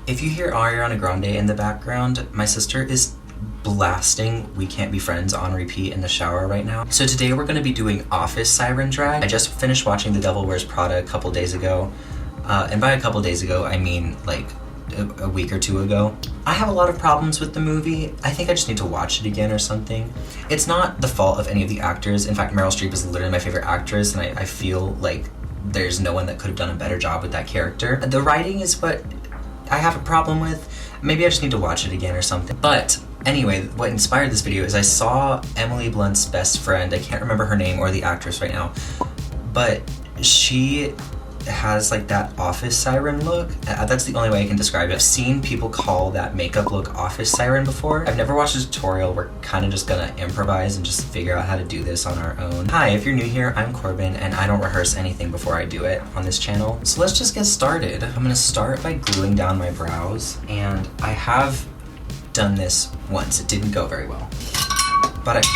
If you hear Ariana Grande in the background, my sister is blasting We Can't Be Friends on repeat in the shower right now. So today we're going to be doing office siren drag. I just finished watching The Devil Wears Prada a couple days ago. And by a couple days ago, I mean like a week or two ago. I have a lot of problems with the movie. I think I just need to watch it again or something. It's not the fault of any of the actors. In fact, Meryl Streep is literally my favorite actress, and I feel like there's no one that could have done a better job with that character. The writing is what I have a problem with. Maybe I just need to watch it again or something. But anyway, what inspired this video is I saw Emily Blunt's best friend, I can't remember her name or the actress right now, but she has like that office siren look. That's the only way I can describe it. I've seen people call that makeup look office siren before. I've never watched a tutorial. We're kind of just gonna improvise and just figure out how to do this on our own. Hi, if you're new here, I'm Corbin, and I don't rehearse anything before I do it on this channel. So let's just get started. I'm gonna start by gluing down my brows, and I have done this once. It didn't go very well, but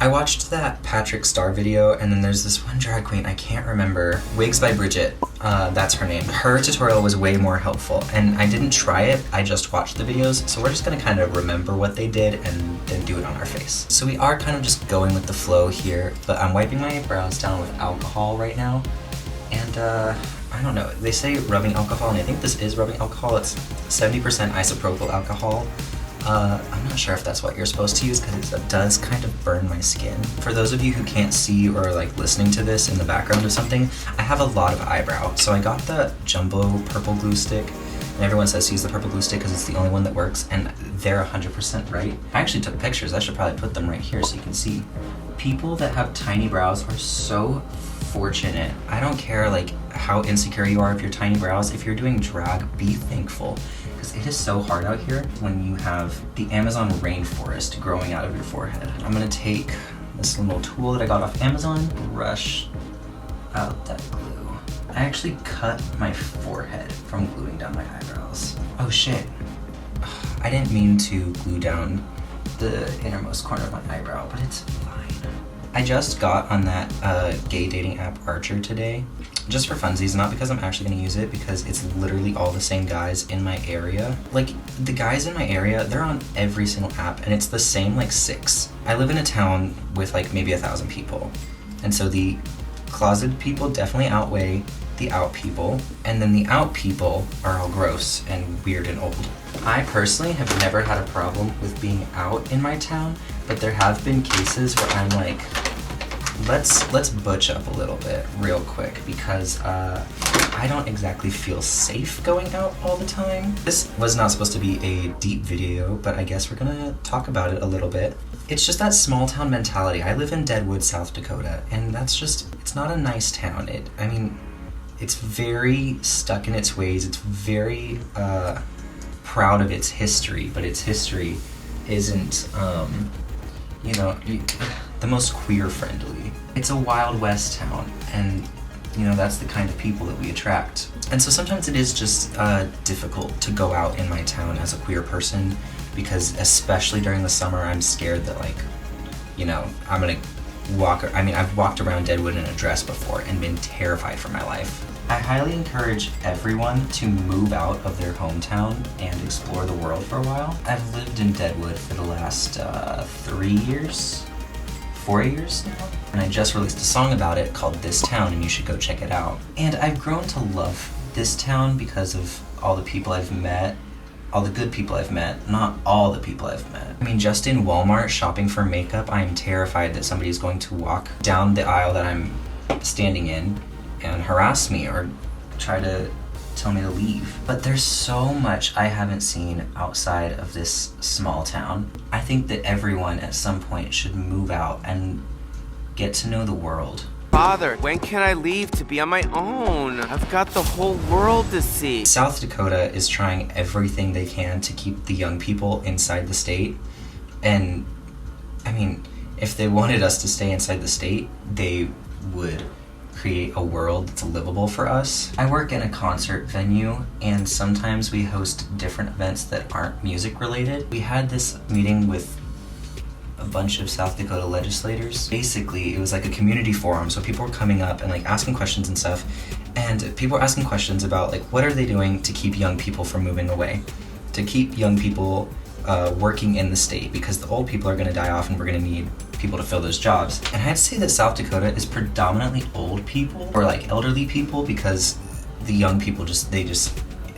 I watched that Patrick Star video, and then there's this one drag queen, I can't remember, Wigs by Bridget, that's her name. Her tutorial was way more helpful, and I didn't try it, I just watched the videos, so we're just gonna kind of remember what they did and then do it on our face. So we are kind of just going with the flow here, but I'm wiping my brows down with alcohol right now, and I don't know, they say rubbing alcohol, and I think this is rubbing alcohol. It's 70% isopropyl alcohol. I'm not sure if that's what you're supposed to use because it does kind of burn my skin. For those of you who can't see or like listening to this in the background of something, I have a lot of eyebrow. So I got the jumbo purple glue stick, and everyone says to use the purple glue stick because it's the only one that works, and they're 100% right. I actually took pictures. I should probably put them right here so you can see. People that have tiny brows are so fortunate. I don't care like how insecure you are of your tiny brows. If you're doing drag, be thankful. It is so hard out here when you have the Amazon rainforest growing out of your forehead. I'm gonna take this little tool that I got off Amazon, brush out that glue. I actually cut my forehead from gluing down my eyebrows. Oh shit. I didn't mean to glue down the innermost corner of my eyebrow, but it's fine. I just got on that gay dating app Archer today, just for funsies, not because I'm actually gonna use it, because it's literally all the same guys in my area. Like, the guys in my area, they're on every single app, and it's the same like 6. I live in a town with like maybe 1,000 people, and so the closeted people definitely outweigh the out people, and then the out people are all gross and weird and old. I personally have never had a problem with being out in my town, but there have been cases where I'm like, let's butch up a little bit real quick, because I don't exactly feel safe going out all the time. This was not supposed to be a deep video, but I guess we're gonna talk about it a little bit. It's just that small town mentality. I live in Deadwood, South Dakota, and that's just, it's not a nice town. I mean, it's very stuck in its ways. It's very proud of its history, but its history isn't, you know, the most queer friendly. It's a Wild West town, and you know, that's the kind of people that we attract. And so sometimes it is just difficult to go out in my town as a queer person, because especially during the summer, I'm scared that, like, you know, I'm gonna I've walked around Deadwood in a dress before and been terrified for my life. I highly encourage everyone to move out of their hometown and explore the world for a while. I've lived in Deadwood for the last 4 years now, and I just released a song about it called This Town, and you should go check it out. And I've grown to love this town because of all the people I've met, all the good people I've met, not all the people I've met. I mean, just in Walmart shopping for makeup, I am terrified that somebody is going to walk down the aisle that I'm standing in and harass me or try to tell me to leave. But there's so much I haven't seen outside of this small town. I think that everyone at some point should move out and get to know the world. Father, when can I leave to be on my own? I've got the whole world to see. South Dakota is trying everything they can to keep the young people inside the state. And I mean, if they wanted us to stay inside the state, they would create a world that's livable for us. I work in a concert venue, and sometimes we host different events that aren't music related. We had this meeting with a bunch of South Dakota legislators. Basically, it was like a community forum, so people were coming up and like asking questions and stuff, and people were asking questions about like what are they doing to keep young people from moving away, to keep young people working in the state, because the old people are going to die off and we're going to need people to fill those jobs. And I had to say that South Dakota is predominantly old people or like elderly people, because the young people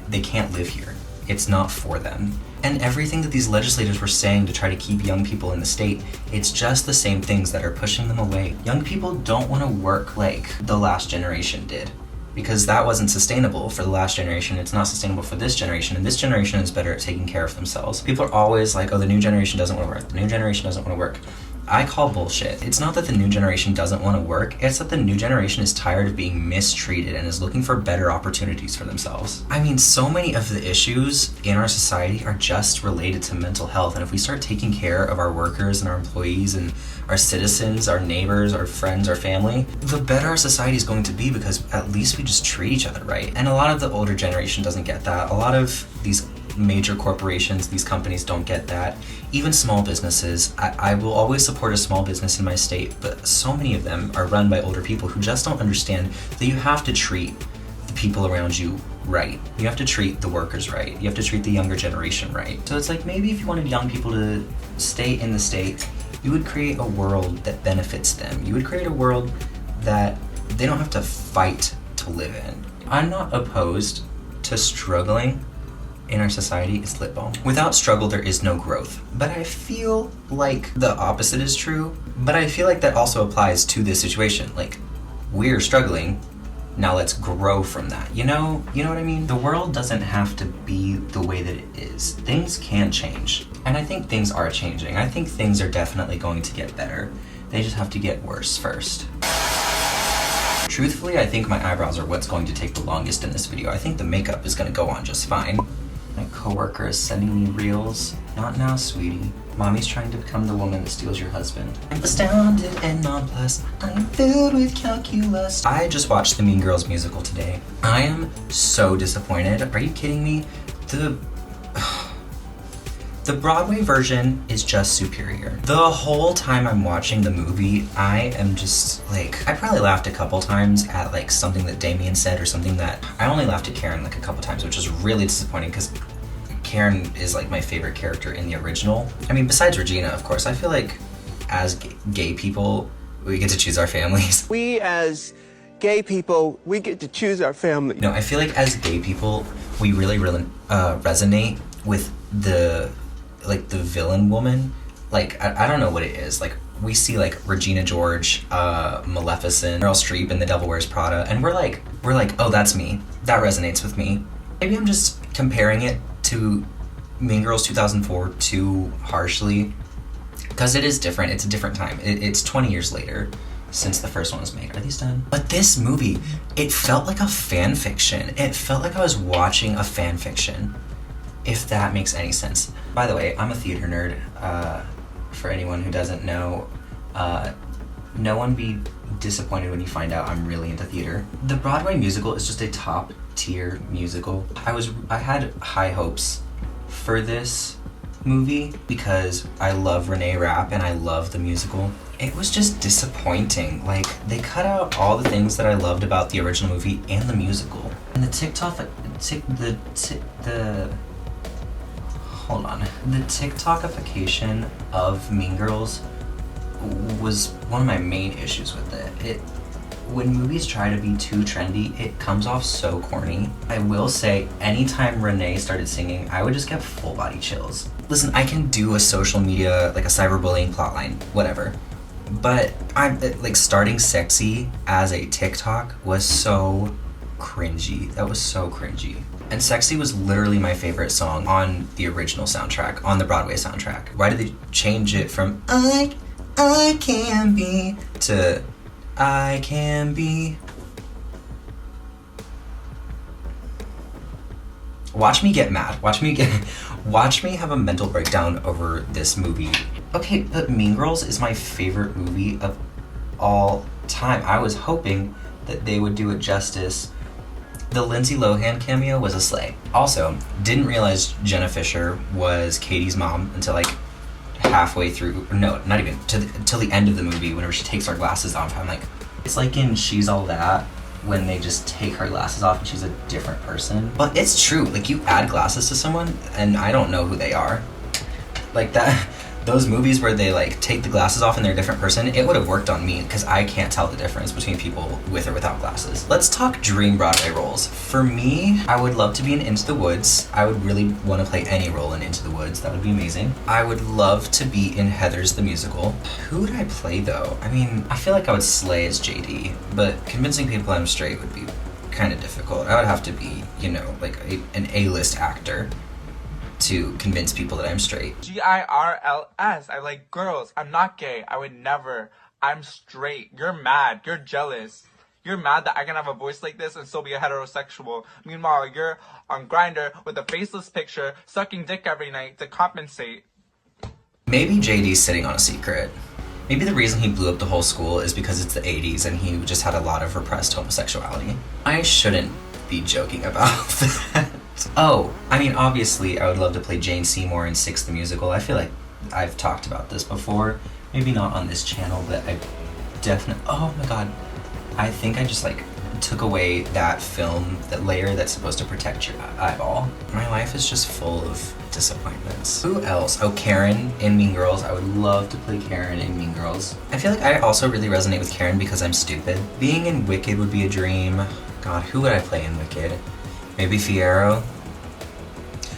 they can't live here. It's not for them. And everything that these legislators were saying to try to keep young people in the state, it's just the same things that are pushing them away. Young people don't want to work like the last generation did, because that wasn't sustainable for the last generation. It's not sustainable for this generation, and this generation is better at taking care of themselves. People are always like, oh, the new generation doesn't want to work. The new generation doesn't want to work. I call bullshit. It's not that the new generation doesn't want to work, it's that the new generation is tired of being mistreated and is looking for better opportunities for themselves. I mean, so many of the issues in our society are just related to mental health, and if we start taking care of our workers and our employees and our citizens, our neighbors, our friends, our family, the better our society is going to be, because at least we just treat each other right. And a lot of the older generation doesn't get that. A lot of these major corporations, these companies don't get that. Even small businesses, I will always support a small business in my state, but so many of them are run by older people who just don't understand that you have to treat the people around you right. You have to treat the workers right. You have to treat the younger generation right. So it's like, maybe if you wanted young people to stay in the state, you would create a world that benefits them. You would create a world that they don't have to fight to live in. I'm not opposed to struggling in our society. Is lip balm. Without struggle, there is no growth. But I feel like the opposite is true. But I feel like that also applies to this situation. Like, we're struggling, now let's grow from that. You know what I mean? The world doesn't have to be the way that it is. Things can change. And I think things are changing. I think things are definitely going to get better. They just have to get worse first. Truthfully, I think my eyebrows are what's going to take the longest in this video. I think the makeup is going to go on just fine. My coworker is sending me reels. Not now, sweetie. Mommy's trying to become the woman that steals your husband. I'm astounded and nonplussed. I'm filled with calculus. I just watched the Mean Girls musical today. I am so disappointed. Are you kidding me? The Broadway version is just superior. The whole time I'm watching the movie, I am just like, I probably laughed a couple times at like something that Damien said, or something that, I only laughed at Karen like a couple times, which is really disappointing because Karen is like my favorite character in the original. I mean, besides Regina, of course. I feel like as gay people, we get to choose our families. We as gay people, we get to choose our family. No, I feel like as gay people, we really resonate with the villain woman. Like, I don't know what it is. Like, we see like Regina George, Maleficent, Meryl Streep in The Devil Wears Prada, and we're like, oh, that's me. That resonates with me. Maybe I'm just comparing it to Mean Girls 2004 too harshly, because it is different. It's a different time. It's 20 years later since the first one was made. Are these done? But this movie, it felt like a fan fiction. It felt like I was watching a fan fiction, if that makes any sense. By the way, I'm a theater nerd. For anyone who doesn't know, no one be disappointed when you find out I'm really into theater. The Broadway musical is just a top tier musical. I had high hopes for this movie because I love Renee Rapp and I love the musical. It was just disappointing. Like, they cut out all the things that I loved about the original movie and the musical. And the TikTokification of Mean Girls was one of my main issues with it. When movies try to be too trendy, it comes off so corny. I will say, anytime Renee started singing, I would just get full body chills. Listen, I can do a social media, like a cyberbullying plotline, whatever. But I'm like, starting Sexy as a TikTok was so cringy. That was so cringy. And Sexy was literally my favorite song on the original soundtrack, on the Broadway soundtrack. Why did they change it from I can be to I can be? Watch me get mad. Watch me have a mental breakdown over this movie. Okay, but Mean Girls is my favorite movie of all time. I was hoping that they would do it justice. The Lindsay Lohan cameo was a slay. Also, didn't realize Jenna Fisher was Katie's mom until like halfway through, no, not even, till the end of the movie, whenever she takes her glasses off, I'm like, it's like in She's All That, when they just take her glasses off and she's a different person. But it's true, like you add glasses to someone and I don't know who they are. Like that, those movies where they like take the glasses off and they're a different person, it would have worked on me because I can't tell the difference between people with or without glasses. Let's talk dream Broadway roles. For me, I would love to be in Into the Woods. I would really want to play any role in Into the Woods. That would be amazing. I would love to be in Heathers the Musical. Who would I play though? I mean, I feel like I would slay as JD, but convincing people I'm straight would be kind of difficult. I would have to be, you know, like an A-list actor to convince people that I'm straight. GIRLS. I like girls. I'm not gay. I would never. I'm straight. You're mad. You're jealous. You're mad that I can have a voice like this and still be a heterosexual. Meanwhile, you're on Grindr with a faceless picture, sucking dick every night to compensate. Maybe JD's sitting on a secret. Maybe the reason he blew up the whole school is because it's the 80s and he just had a lot of repressed homosexuality. I shouldn't be joking about that. Oh, I mean, obviously, I would love to play Jane Seymour in Six the Musical. I feel like I've talked about this before. Maybe not on this channel, but I definitely... Oh my god. I think I just, like, took away that film, that layer that's supposed to protect your eyeball. My life is just full of disappointments. Who else? Oh, Karen in Mean Girls. I would love to play Karen in Mean Girls. I feel like I also really resonate with Karen because I'm stupid. Being in Wicked would be a dream. God, who would I play in Wicked? Maybe Fiyero.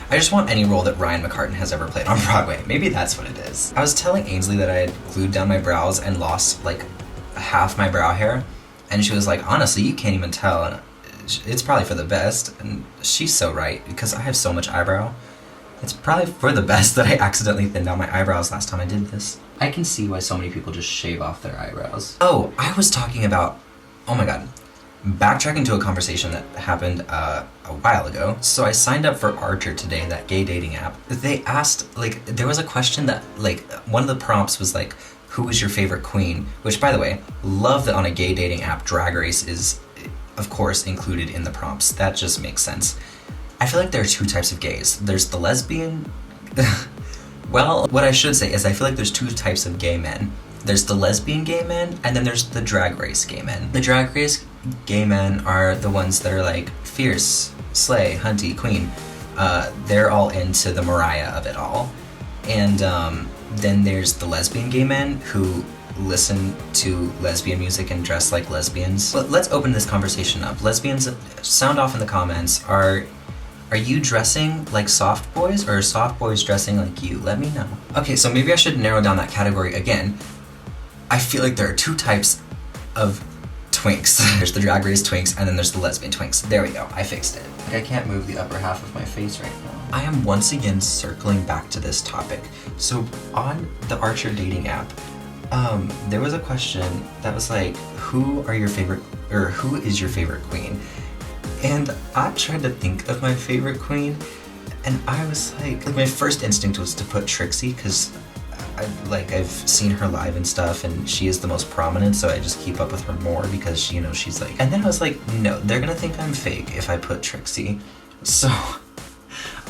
I just want any role that Ryan McCartan has ever played on Broadway. Maybe that's what it is. I was telling Ainsley that I had glued down my brows and lost like half my brow hair. And she was like, honestly, you can't even tell. And it's probably for the best. And she's so right because I have so much eyebrow. It's probably for the best that I accidentally thinned out my eyebrows last time I did this. I can see why so many people just shave off their eyebrows. Oh, I was talking about, oh my god. Backtracking to a conversation that happened a while ago. So I signed up for Archer today, that gay dating app. They asked, like, there was a question that, like, one of the prompts was like, who is your favorite queen? Which, by the way, love that on a gay dating app, Drag Race is, of course, included in the prompts. That just makes sense. I feel like there are two types of gays. There's the lesbian... Well, what I should say is I feel like there's two types of gay men. There's the lesbian gay men, and then there's the Drag Race gay men. The Drag Race gay men are the ones that are like fierce, slay, hunty, queen. They're all into the Mariah of it all. And then there's the lesbian gay men who listen to lesbian music and dress like lesbians. Let's open this conversation up. Lesbians, sound off in the comments. Are you dressing like soft boys or are soft boys dressing like you? Let me know. Okay, so maybe I should narrow down that category again. I feel like there are two types of twinks. There's the Drag Race twinks and then there's the lesbian twinks. There we go, I fixed it. Like I can't move the upper half of my face right now. I am once again circling back to this topic. So on the Archer dating app, there was a question that was like, who is your favorite queen? And I tried to think of my favorite queen and I was like my first instinct was to put Trixie because I've seen her live and stuff and she is the most prominent, so I just keep up with her more because, you know, she's like... And then I was like, no, they're gonna think I'm fake if I put Trixie. So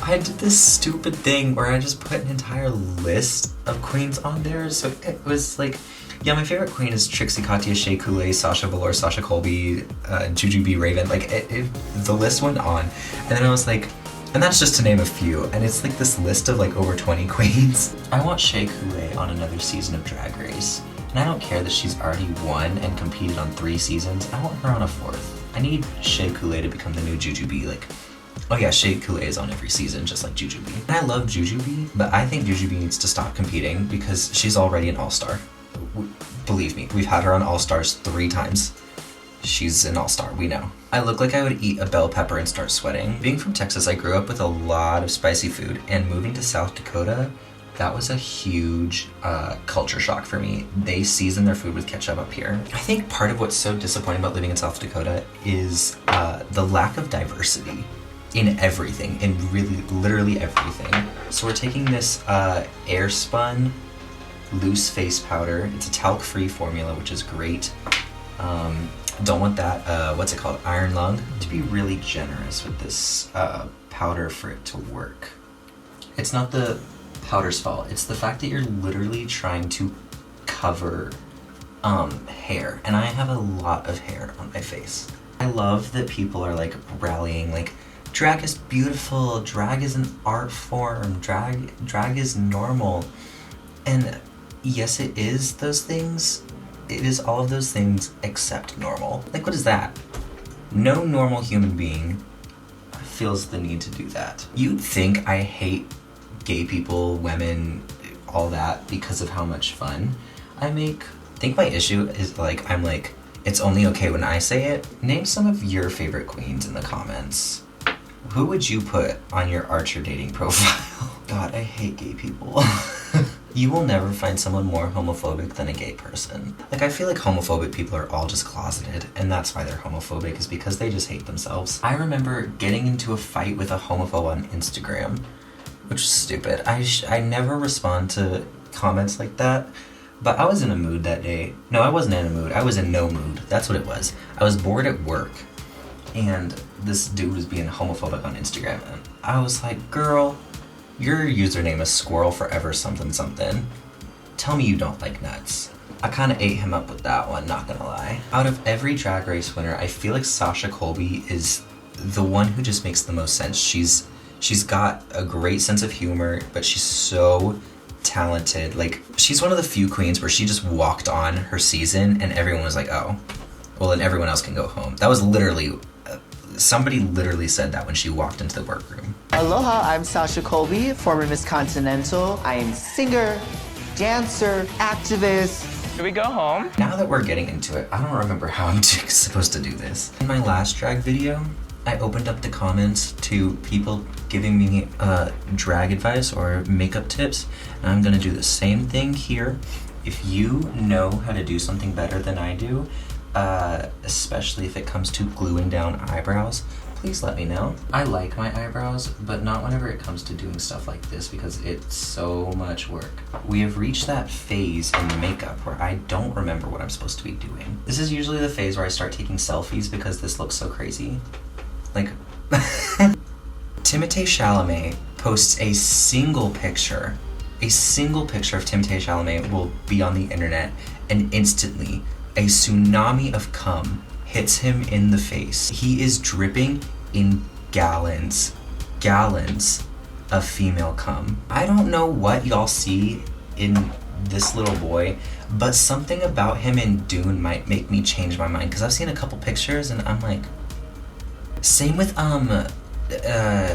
I did this stupid thing where I just put an entire list of queens on there. So it was like, yeah, my favorite queen is Trixie, Katya, Shea Coulee, Sasha Velour, Sasha Colby, Jujubee Raven. Like, the list went on. And then I was like... And that's just to name a few, and it's like this list of like over 20 queens. I want Shea Coulee on another season of Drag Race. And I don't care that she's already won and competed on 3 seasons. I want her on a 4th. I need Shea Coulee to become the new Jujubee. Like, oh yeah, Shea Coulee is on every season, just like Jujubee. And I love Jujubee, but I think Jujubee needs to stop competing because she's already an all-star. Believe me, we've had her on All-Stars 3 times. She's an all-star, we know. I look like I would eat a bell pepper and start sweating. Being from Texas, I grew up with a lot of spicy food, and moving to South Dakota, that was a huge culture shock for me. They season their food with ketchup up here. I think part of what's so disappointing about living in South Dakota is the lack of diversity in everything, in really, literally everything. So we're taking this air spun loose face powder. It's a talc-free formula, which is great. Don't want that, what's it called, iron lung, to be really generous with this powder for it to work. It's not the powder's fault. It's the fact that you're literally trying to cover hair, and I have a lot of hair on my face. I love that people are like rallying, like, drag is beautiful, drag is an art form, drag is normal. And yes, it is those things. It is all of those things except normal. Like, what is that? No normal human being feels the need to do that. You'd think I hate gay people, women, all that because of how much fun I make. I think my issue is like, I'm like, it's only okay when I say it. Name some of your favorite queens in the comments. Who would you put on your Archer dating profile? God, I hate gay people. You will never find someone more homophobic than a gay person. Like, I feel like homophobic people are all just closeted, and that's why they're homophobic, is because they just hate themselves. I remember getting into a fight with a homophobe on Instagram, which is stupid. I never respond to comments like that. But I was in a mood that day. No, I wasn't in a mood. I was in no mood. That's what it was. I was bored at work, and this dude was being homophobic on Instagram, and I was like, girl, your username is squirrel forever something something. Tell me you don't like nuts. I kind of ate him up with that one, not gonna lie. Out of every Drag Race winner, I feel like Sasha Colby is the one who just makes the most sense. She's got a great sense of humor, but she's so talented. Like, she's one of the few queens where she just walked on her season and everyone was like, oh, well, then everyone else can go home. That was literally, somebody literally said that when she walked into the workroom. Aloha, I'm Sasha Colby, former Miss Continental. I am singer, dancer, activist. Should we go home? Now that we're getting into it, I don't remember how I'm supposed to do this. In my last drag video, I opened up the comments to people giving me drag advice or makeup tips, and I'm gonna do the same thing here. If you know how to do something better than I do, especially if it comes to gluing down eyebrows, please let me know. I like my eyebrows, but not whenever it comes to doing stuff like this because it's so much work. We have reached that phase in makeup where I don't remember what I'm supposed to be doing. This is usually the phase where I start taking selfies because this looks so crazy. Like, Timothée Chalamet posts a single picture of Timothée Chalamet will be on the internet, and instantly a tsunami of cum hits him in the face. He is dripping in gallons of female cum. I don't know what y'all see in this little boy, but something about him in Dune might make me change my mind, because I've seen a couple pictures and I'm like, same with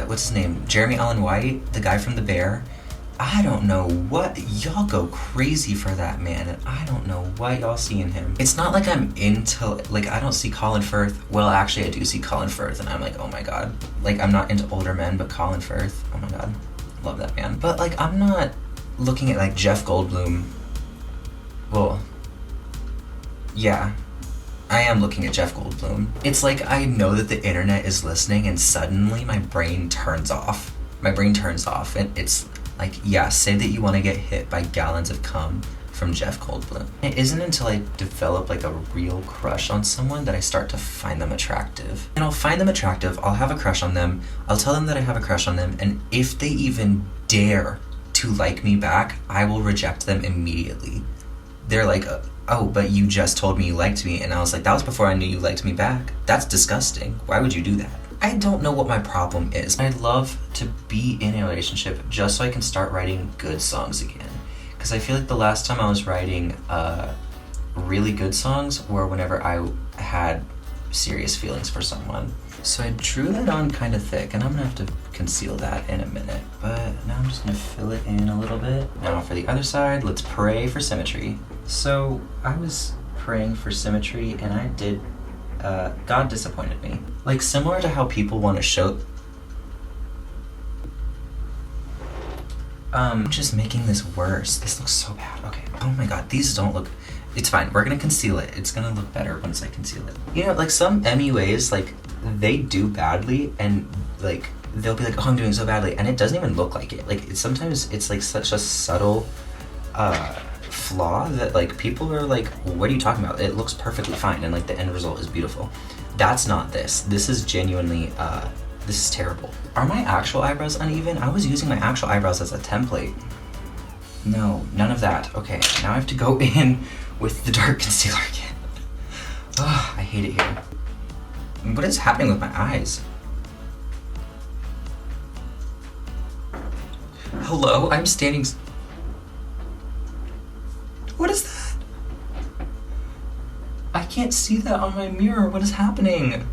what's his name? Jeremy Allen White, the guy from The Bear. I don't know what, y'all go crazy for that man, and I don't know what y'all see in him. It's not like I'm into, like, I don't see Colin Firth. Well, actually I do see Colin Firth and I'm like, oh my god. Like, I'm not into older men, but Colin Firth, oh my god, love that man. But like, I'm not looking at like Jeff Goldblum. Well, yeah, I am looking at Jeff Goldblum. It's like I know that the internet is listening and suddenly my brain turns off. And it's like, yeah, say that you want to get hit by gallons of cum from Jeff Goldblum. It isn't until I develop like a real crush on someone that I start to find them attractive. And I'll find them attractive, I'll have a crush on them, I'll tell them that I have a crush on them, and if they even dare to like me back, I will reject them immediately. They're like, oh, but you just told me you liked me, and I was like, that was before I knew you liked me back. That's disgusting. Why would you do that? I don't know what my problem is. I'd love to be in a relationship just so I can start writing good songs again. Because I feel like the last time I was writing really good songs were whenever I had serious feelings for someone. So I drew that on kind of thick, and I'm gonna have to conceal that in a minute. But now I'm just gonna fill it in a little bit. Now for the other side, let's pray for symmetry. So I was praying for symmetry, and I did, God disappointed me. Like, similar to how people want to show, just making this worse. This looks so bad. Okay, oh my god, these don't look, it's fine, we're gonna conceal it. It's gonna look better once I conceal it. You know, like some MUAs, like, they do badly, and like, they'll be like, oh, I'm doing so badly, and it doesn't even look like it. Like, sometimes it's like such a subtle, flaw that like people are like, what are you talking about? It looks perfectly fine, and like the end result is beautiful. That's not this. This is genuinely, this is terrible. Are my actual eyebrows uneven? I was using my actual eyebrows as a template. No, none of that. Okay, now I have to go in with the dark concealer again. Ugh, I hate it here. What is happening with my eyes? Hello? I'm standing... What is that? I can't see that on my mirror. What is happening?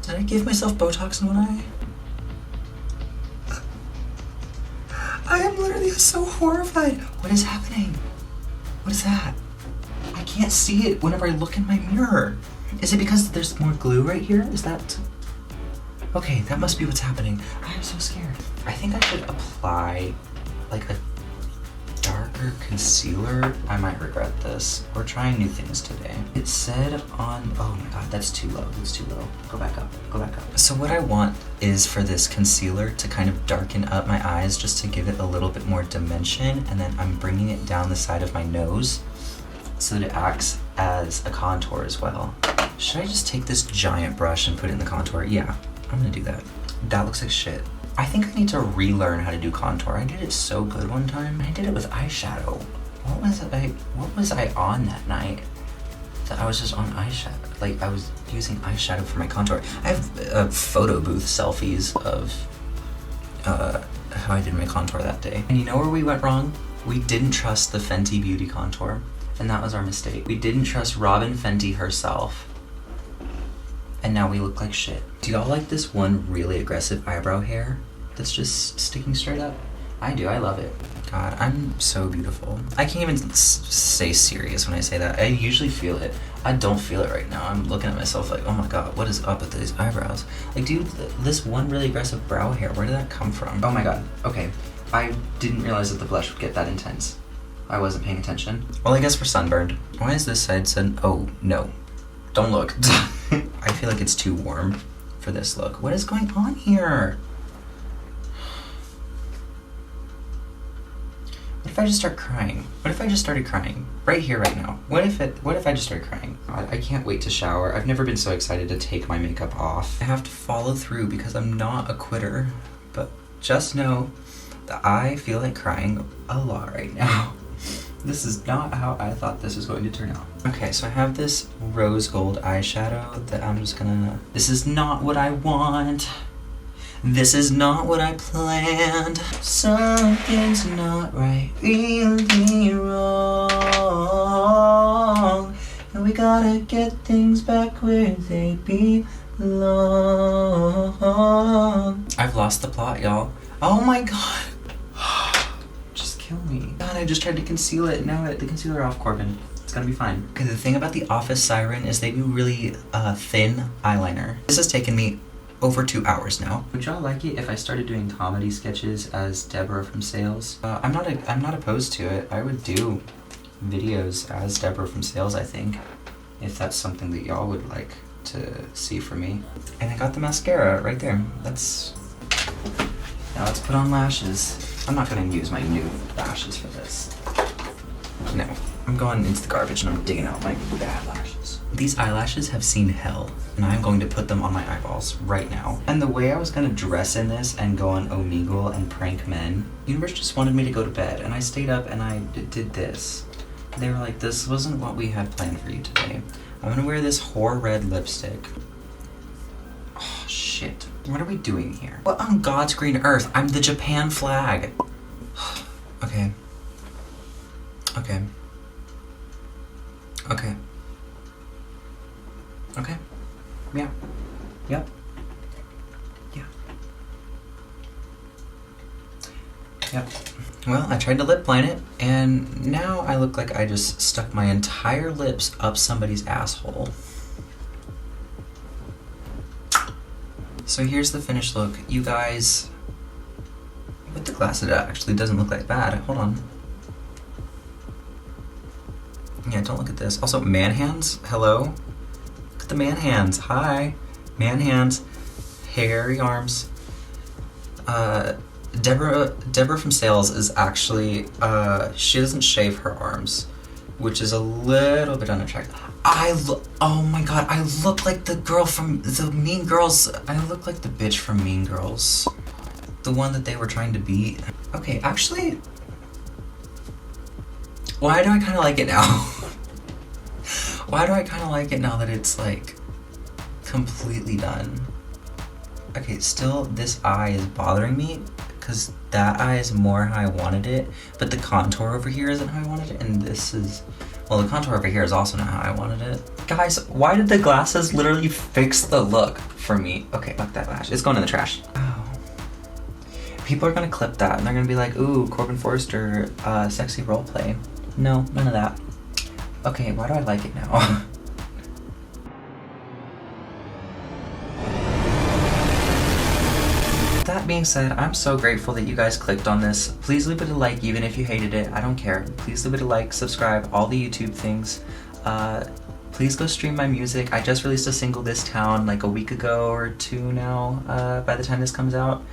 Did I give myself Botox in one eye? I am literally so horrified. What is happening? What is that? I can't see it whenever I look in my mirror. Is it because there's more glue right here? Is that... Okay, that must be what's happening. I am so scared. I think I should apply like a darker concealer. I might regret this. We're trying new things today. It said on, oh my god, that's too low. That's too low. Go back up, go back up. So what I want is for this concealer to kind of darken up my eyes just to give it a little bit more dimension, and then I'm bringing it down the side of my nose so that it acts as a contour as well. Should I just take this giant brush and put it in the contour? Yeah, I'm gonna do that. That looks like shit. I think I need to relearn how to do contour. I did it so good one time. I did it with eyeshadow. What was I on that night that I was just on eyeshadow? Like, I was using eyeshadow for my contour. I have photo booth selfies of how I did my contour that day. And you know where we went wrong? We didn't trust the Fenty Beauty contour, and that was our mistake. We didn't trust Robin Fenty herself, and now we look like shit. Do y'all like this one really aggressive eyebrow hair that's just sticking straight up? I do, I love it. God, I'm so beautiful. I can't even say serious when I say that. I usually feel it. I don't feel it right now. I'm looking at myself like, oh my god, what is up with these eyebrows? Like, dude, this one really aggressive brow hair, where did that come from? Oh my god, okay. I didn't realize that the blush would get that intense. I wasn't paying attention. Well, I guess we're sunburned. Why is this side said, oh, no. Don't look. I feel like it's too warm for this look. What is going on here? What if I just start crying? What if I just started crying? Right here, right now. What if I just started crying? I can't wait to shower. I've never been so excited to take my makeup off. I have to follow through because I'm not a quitter. But just know that I feel like crying a lot right now. This is not how I thought this was going to turn out. Okay, so I have this rose gold eyeshadow that I'm just gonna... This is not what I want. This is not what I planned. Something's not right, really wrong. And we gotta get things back where they belong. I've lost the plot, y'all. Oh my god. Kill me. God, I just tried to conceal it. Now the concealer off, Corbin. It's gonna be fine. Okay, the thing about the Office Siren is they do really thin eyeliner. This has taken me over 2 hours now. Would y'all like it if I started doing comedy sketches as Deborah from Sales? I'm not opposed to it. I would do videos as Deborah from Sales, I think, if that's something that y'all would like to see from me. And I got the mascara right there. Now let's put on lashes. I'm not gonna use my new lashes for this. No, I'm going into the garbage and I'm digging out my bad lashes. These eyelashes have seen hell, and I'm going to put them on my eyeballs right now. And the way I was gonna dress in this and go on Omegle and prank men, the universe just wanted me to go to bed, and I stayed up and I did this. They were like, this wasn't what we had planned for you today. I'm gonna wear this whore red lipstick. Oh, shit. What are we doing here? What on God's green earth? I'm the Japan flag. Okay. Okay. Okay. Okay. Yeah. Yep. Yeah. Yep. Well, I tried to lip line it, and now I look like I just stuck my entire lips up somebody's asshole. So here's the finished look. You guys, with the glasses, it actually doesn't look that bad. Hold on. Yeah, don't look at this. Also, man hands, hello? Look at the man hands, hi. Man hands, hairy arms. Deborah from Sales is actually, she doesn't shave her arms, which is a little bit unattractive. Oh my god, I look like the girl from the Mean Girls. I look like the bitch from Mean Girls. The one that they were trying to beat. Okay, actually, Why do I kind of like it now? Why do I kind of like it now that it's like completely done? Okay, still this eye is bothering me because that eye is more how I wanted it, but the contour over here isn't how I wanted it, and this is, well, the contour over here is also not how I wanted it. Guys, why did the glasses literally fix the look for me? Okay, fuck that lash. It's going in the trash. Oh. People are gonna clip that and they're gonna be like, ooh, Corbin Forester, sexy roleplay. No, none of that. Okay, why do I like it now? That being said, I'm so grateful that you guys clicked on this. Please leave it a like even if you hated it. I don't care. Please leave it a like, subscribe, all the YouTube things. Please go stream my music. I just released a single, This Town, like a week ago or two now, by the time this comes out.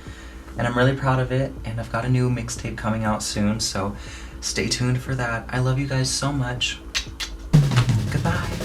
And I'm really proud of it, and I've got a new mixtape coming out soon, so stay tuned for that. I love you guys so much. Goodbye.